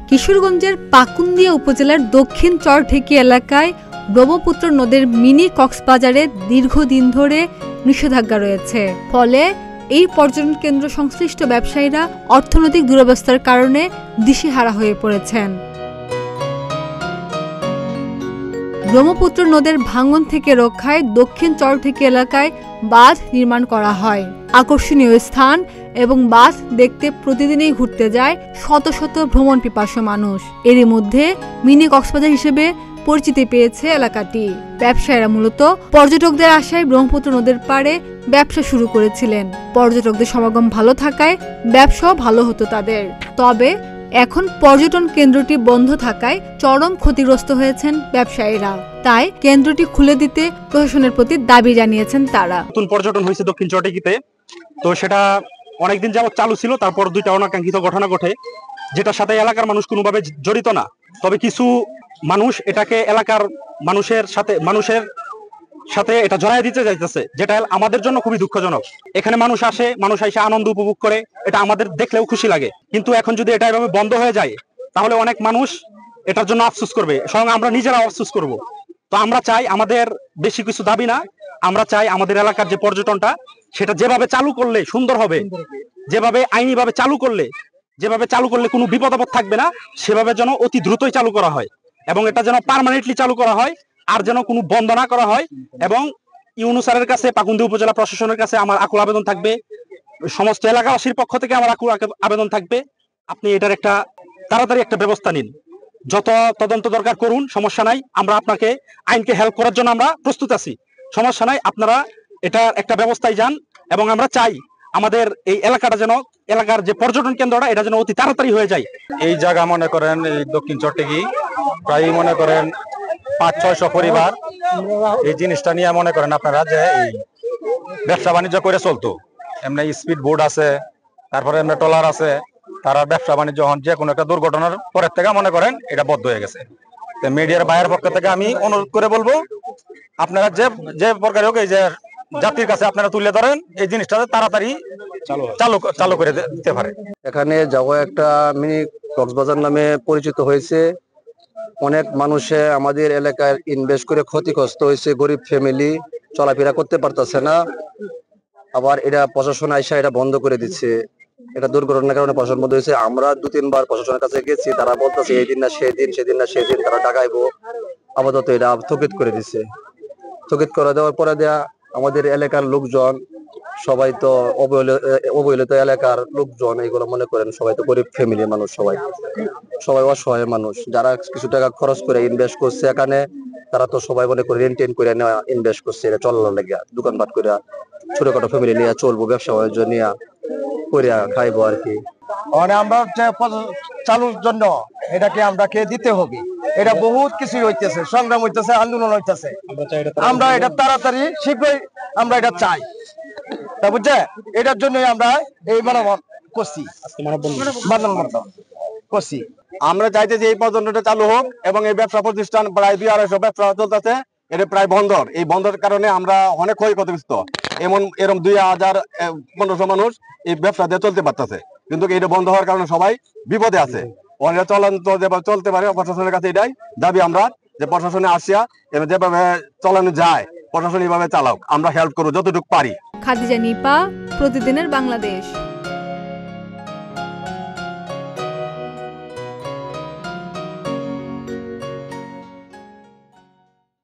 কিশোরগঞ্জের পাকুন্দিয়া উপজেলার দক্ষিণ চরঢেকি এলাকায় ব্রহ্মপুত্র নদের মিনি কক্সবাজারে দীর্ঘদিন ধরে নিষেধাজ্ঞা রয়েছে। ফলে এই পর্যটন কেন্দ্র সংশ্লিষ্ট ব্যবসায়ীরা অর্থনৈতিক দুরবস্থার কারণে দিশেহারা হয়ে পড়েছেন। ব্রহ্মপুত্র নদের ভাঙন থেকে রক্ষায় দক্ষিণ চরঢেকি এলাকায় বাঁধ নির্মাণ করা হয়। আকর্ষণীয় স্থান এবং বাঁধ দেখতে প্রতিদিনই ঘুরতে যায় শত শত ভ্রমণ পিপাসু মানুষ। এরই মধ্যে মিনি কক্সবাজার হিসেবে পরিচিতি পেয়েছে এলাকাটি। ব্যবসায়ীরা মূলত পর্যটকদের আশায় ব্রহ্মপুত্র নদের পাড়ে ব্যবসা শুরু করেছিলেন। পর্যটকদের সমাগম ভালো থাকায় ব্যবসাও ভালো হতো তাদের। তবে এখন পর্যটন কেন্দ্রটি বন্ধ থাকায় চরম ক্ষতিগ্রস্ত হয়েছেন ব্যবসায়ীরা। তাই কেন্দ্রটি খুলে দিতে প্রশাসনের প্রতি দাবি জানিয়েছেন তারা। নতুন পর্যটন হয়েছে দক্ষিণ চরঢেকিতে, তো সেটা অনেকদিন যাবত চালু ছিল। তারপর দুইটা অনাকাঙ্ক্ষিত ঘটনা ঘটে, যেটার সাথে এলাকার মানুষ কোনোভাবে জড়িত না। তবে কিছু মানুষ এটাকে এলাকার মানুষের সাথে এটা জড়াই দিতে যাইতেছে, যেটা আমাদের জন্য খুবই দুঃখজনক। এখানে মানুষ আসে, মানুষ এসে আনন্দ উপভোগ করে, এটা আমাদের দেখলেও খুশি লাগে। কিন্তু এখন যদি এটা এভাবে বন্ধ হয়ে যায় তাহলে অনেক মানুষ এটার জন্য আফসোস করবে, স্বয়ং আমরা নিজেরাও আফসোস করব। তো আমরা চাই, আমাদের বেশি কিছু দাবি না, আমরা চাই আমাদের এলাকার যে পর্যটনটা সেটা যেভাবে চালু করলে সুন্দর হবে, যেভাবে আইনিভাবে চালু করলে কোনো বিপদ আপদ থাকবে না, সেভাবে যেন অতি দ্রুতই চালু করা হয় এবং এটা যেন পার্মানেন্টলি চালু করা হয়, আর যেন কোনো বন্ধ না করা হয়। এবং ইউনূস স্যারের কাছে, পাকুন্দিয়া উপজেলা প্রশাসনের কাছে আমার আকুল আবেদন থাকবে, সমস্ত এলাকাবাসীর পক্ষ থেকে আমার আকুল আবেদন থাকবে, আপনি এটার একটা তাড়াতাড়ি একটা ব্যবস্থা নিন। যত তদন্ত দরকার করুন, সমস্যা নাই, আমরা আপনাকে আইনকে হেল্প করার জন্য আমরা প্রস্তুত আছি, সমস্যা নাই, আপনারা এটা একটা ব্যবস্থায় যান। এবং আমরা চাই আমাদের এই এলাকাটা যেন, এলাকার যে পর্যটন কেন্দ্রটা এটা যেন অতি তাড়াতাড়ি হয়ে যায়। এই জায়গা মনে করেন এই দক্ষিণ চরঢেকি প্রায় মনে করেন ৫-৬০০ পরিবার এই জিনিসটা নিয়ে মনে করেন আপনারা যে এই ব্যবসা বাণিজ্য করে চলতো। এমনি স্পিড বোট আছে, তারপরে এমনি ট্রলার আছে, তারা ব্যবসা বাণিজ্য হন যে কোনো একটা দুর্ঘটনার পরের থেকে মনে করেন এটা বন্ধ হয়ে গেছে। তো মিডিয়ার বাইরের পক্ষ থেকে আমি অনুরোধ করে বলবো, আপনারা যে প্রকার হোক এই যে জাতির কাছে আপনারা তুলে ধরেন, এই জিনিসটা তাড়াতাড়ি চালু করে দিতে পারে। এখানে যাওয়া একটা মিনি কক্সবাজার নামে পরিচিত হয়েছে। অনেক মানুষে আমাদের এলাকায় ইনভেস্ট করে ক্ষতিগ্রস্ত হয়েছে, গরিব ফ্যামিলি চলাফেরা করতে পারতেছে না। আবার এটা প্রশাসন আইসা এটা বন্ধ করে দিচ্ছে। এটা দুর্ঘটনার কারণে প্রশাসন বন্ধ হয়েছে। আমরা 2-3 বার প্রশাসনের কাছে গেছি, তারা বলতেছে এই দিন না সেদিন, সেদিন না সেদিন তারা ডাকাইবো। আপাতত এটা স্থগিত করে দিচ্ছে। স্থগিত করে দেওয়ার পরে আমাদের এলাকার লোকজন সবাই তো অবহেলিত এলাকার লোকজন, এইগুলো মনে করেন সবাই তো গরিব ফ্যামিলির মানুষ, সবাই অসহায় মানুষ। যারা কিছু টাকা খরচ করে ইনভেস্ট করছে এখানে, তারা তো সবাই মনে করে রেন্ট করে ইনভেস্ট করছে এটা চলার লেগে, দোকানপাট করে ছোটখাটো ফ্যামিলি নিয়ে চলবো, ব্যবসা বাণিজ্য নিয়ে করে খাইবো আর কি। মানে আমরা চালুর জন্য এটাকে আমরা কে দিতে হবে, এটা বহুত কিছু হইতেছে, সংগ্রাম হইতেছে, আন্দোলন হইতেছে। আমরা এটা তাড়াতাড়ি শীঘ্রই আমরা এটা চাই, তা বুঝছে, এটার জন্যই আমরা এই মানববন্ধন করছি। আমরা চাইতে যে এই পর্যটনটা চালু হোক এবং এই ব্যবসা প্রতিষ্ঠান প্রায় 200-250 ব্যবসা চলতেছে, এটা প্রায় বন্দর। এই বন্দরের কারণে আমরা অনেক ক্ষয়ক্ষতিগ্রস্ত। এরকম 2000-1500 মানুষ এই ব্যবসা দিয়ে চলতে পারতেছে, কিন্তু এটা বন্ধ হওয়ার কারণে সবাই বিপদে আছে। অনেক চলতে পারে, প্রশাসনের কাছে এটাই দাবি আমরা, যে প্রশাসনে আসিয়া এবং যেভাবে চালানো যায় প্রশাসন এইভাবে চালাক, আমরা হেল্প করবো যতটুকু পারি। খাদিজা নিপা, প্রতিদিনের বাংলাদেশ।